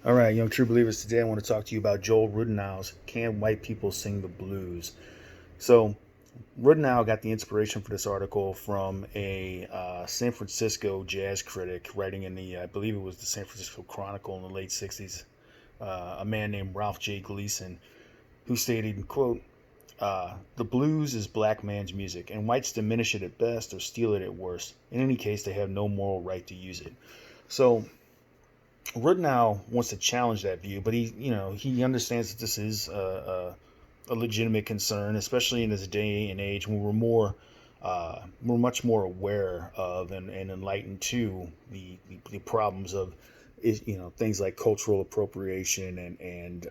All right, young true believers, today I want to talk to you about Joel Rudinow's Can White People Sing the Blues? So, Rudinow got the inspiration for this article from a San Francisco jazz critic writing in I believe it was the San Francisco Chronicle in the late 60s, a man named Ralph J. Gleason, who stated, quote, the blues is black man's music, and whites diminish it at best or steal it at worst. In any case, they have no moral right to use it. So, Rudnow wants to challenge that view, but he understands that this is a legitimate concern, especially in this day and age when we're much more aware of and enlightened to the problems of things like cultural appropriation and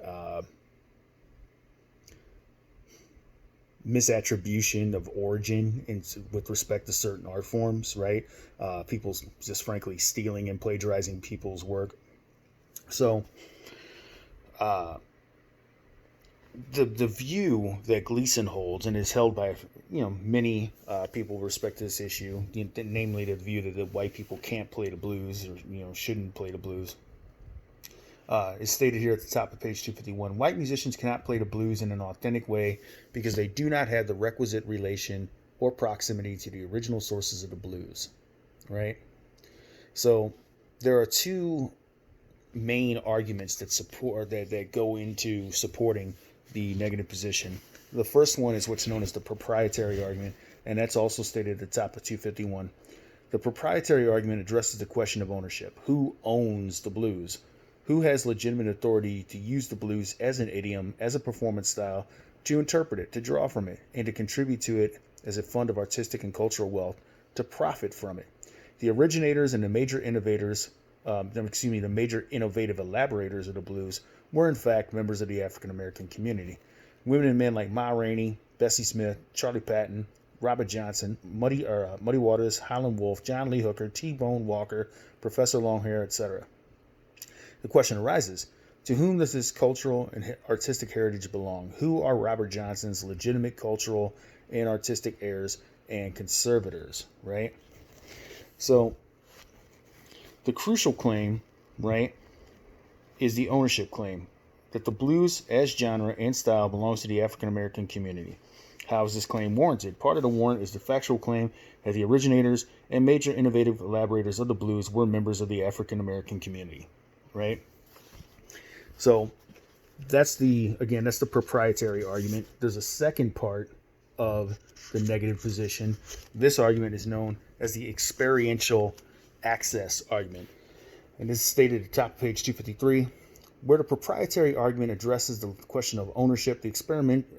misattribution of origin with respect to certain art forms, right? People just frankly stealing and plagiarizing people's work. So, uh, the view that Gleason holds and is held by many people with respect to this issue, namely the view that the white people can't play the blues or shouldn't play the blues, is stated here at the top of page 251. White musicians cannot play the blues in an authentic way because they do not have the requisite relation or proximity to the original sources of the blues. Right. So there are two main arguments that go into supporting the negative position. The first one is what's known as the proprietary argument, and that's also stated at the top of 251. The proprietary argument addresses the question of ownership. Who owns the blues? Who has legitimate authority to use the blues as an idiom, as a performance style, to interpret it, to draw from it, and to contribute to it as a fund of artistic and cultural wealth, to profit from it? The originators and the major innovative elaborators of the blues were in fact members of the African American community. Women and men like Ma Rainey, Bessie Smith, Charlie Patton, Robert Johnson, Muddy Waters, Howlin' Wolf, John Lee Hooker, T-Bone Walker, Professor Longhair, etc. The question arises, to whom does this cultural and artistic heritage belong? Who are Robert Johnson's legitimate cultural and artistic heirs and conservators, right? So the crucial claim, right, is the ownership claim that the blues as genre and style belongs to the African American community. How is this claim warranted? Part of the warrant is the factual claim that the originators and major innovative elaborators of the blues were members of the African American community, right? So that's the proprietary argument. There's a second part of the negative position. This argument is known as the experiential access argument. And this is stated at the top of page 253. Where the proprietary argument addresses the question of ownership, the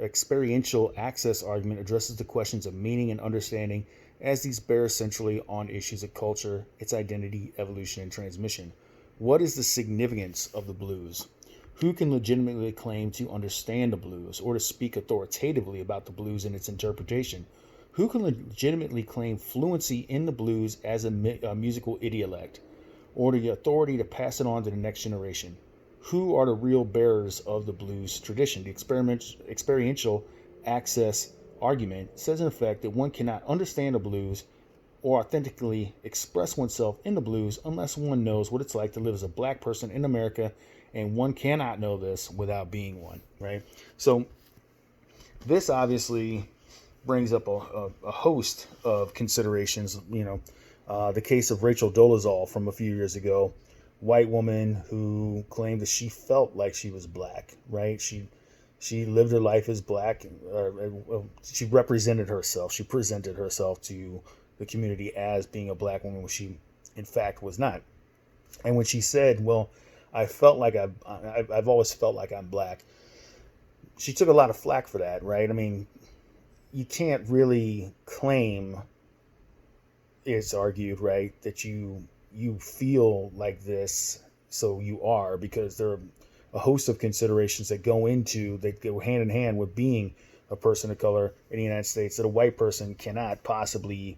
experiential access argument addresses the questions of meaning and understanding, as these bear centrally on issues of culture, its identity, evolution, and transmission. What is the significance of the blues? Who can legitimately claim to understand the blues or to speak authoritatively about the blues and its interpretation? Who can legitimately claim fluency in the blues as a musical idiolect, or the authority to pass it on to the next generation? Who are the real bearers of the blues tradition? The experiential access argument says in effect that one cannot understand the blues or authentically express oneself in the blues unless one knows what it's like to live as a black person in America, and one cannot know this without being one, right? So this obviously brings up a host of considerations. The case of Rachel Dolezal from a few years ago, white woman who claimed that she felt like she was black, right? She lived her life as black. She represented herself. She presented herself to the community as being a black woman when she, in fact, was not. And when she said, "Well, I've always felt like I'm black," she took a lot of flack for that, right? I mean, you can't really claim, it's argued, right, that you feel like this, so you are, because there are a host of considerations that go hand in hand with being a person of color in the United States that a white person cannot possibly,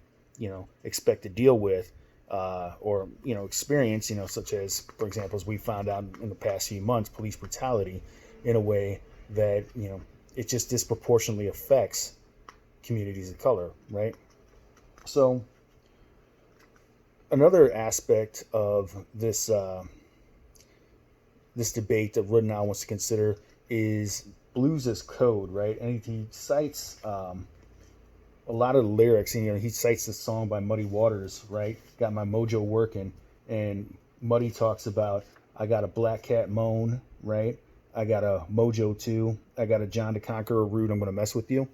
expect to deal with or experience, such as, for example, as we found out in the past few months, police brutality in a way that it just disproportionately affects communities of color, right? So another aspect of this this debate that Rudinow wants to consider is blues as code, right? And he cites a lot of the lyrics, and he cites this song by Muddy Waters, right? Got my mojo working, and Muddy talks about I got a black cat moan, right? I got a mojo too. I got a John the Conqueror root. I'm gonna mess with you.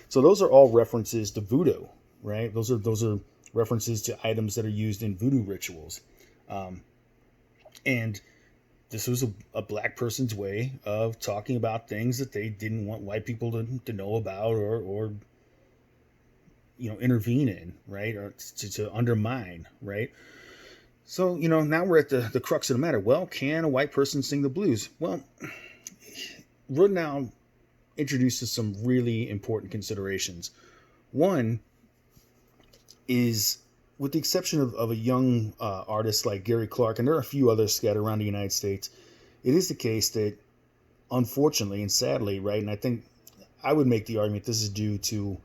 So those are all references to voodoo, right? Those are references to items that are used in voodoo rituals, and this was a black person's way of talking about things that they didn't want white people to know about or intervene in, right, or to undermine, right. So now we're at the crux of the matter. Well, can a white person sing the blues? Well, Rudinow introduces some really important considerations. One is, with the exception of a young artist like Gary Clark, and there are a few others scattered around the United States, it is the case that, unfortunately and sadly, right, and I think I would make the argument this is due to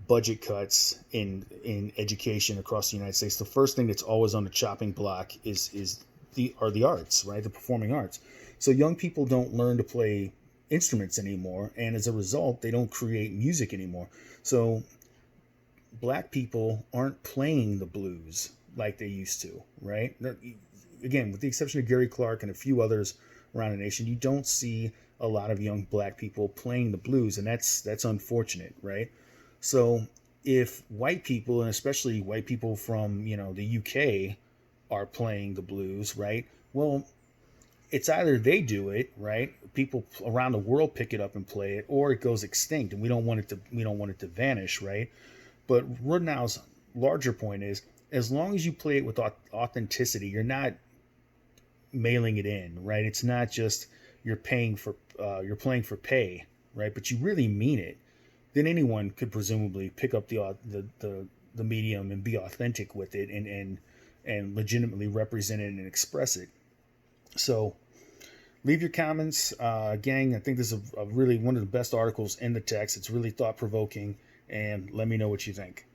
budget cuts in education across the United States. The first thing that's always on the chopping block is the arts, right? The performing arts. So young people don't learn to play instruments anymore, and as a result, they don't create music anymore. So black people aren't playing the blues like they used to, right? Again, with the exception of Gary Clark and a few others around the nation, you don't see a lot of young black people playing the blues, and that's unfortunate, right? So if white people, and especially white people from the UK, are playing the blues, right? Well, it's either they do it, right? People around the world pick it up and play it, or it goes extinct, and we don't want it to vanish, right? But Rudinow's larger point is, as long as you play it with authenticity, you're not mailing it in, right? It's not just you're playing for pay, right? But you really mean it. Then anyone could presumably pick up the medium and be authentic with it and legitimately represent it and express it. So leave your comments, gang. I think this is a really one of the best articles in the text. It's really thought provoking, and let me know what you think.